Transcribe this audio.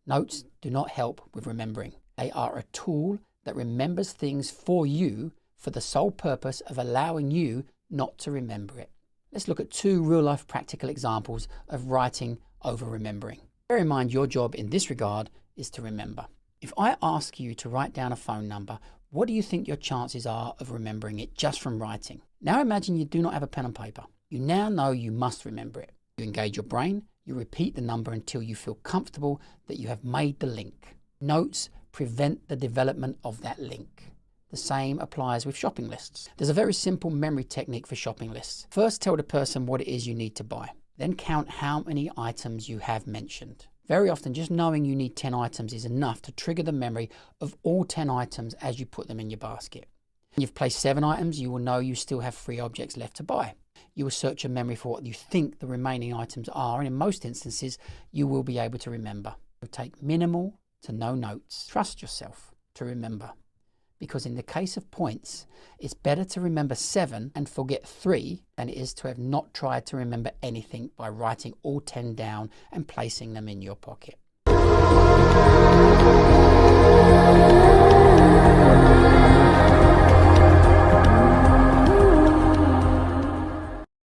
Notes do not help with remembering. They are a tool that remembers things for you for the sole purpose of allowing you not to remember it. Let's look at 2 real-life practical examples of writing over remembering. Bear in mind your job in this regard is to remember. If I ask you to write down a phone number, what do you think your chances are of remembering it just from writing? Now imagine you do not have a pen and paper. You now know you must remember it. You engage your brain, you repeat the number until you feel comfortable that you have made the link. Notes prevent the development of that link. The same applies with shopping lists. There's a very simple memory technique for shopping lists. First, tell the person what it is you need to buy. Then count how many items you have mentioned. Very often, just knowing you need 10 items is enough to trigger the memory of all 10 items as you put them in your basket. When you've placed 7 items, you will know you still have 3 objects left to buy. You will search your memory for what you think the remaining items are, and in most instances, you will be able to remember. So take minimal to no notes. Trust yourself to remember. Because in the case of points, it's better to remember 7 and forget 3 than it is to have not tried to remember anything by writing all 10 down and placing them in your pocket.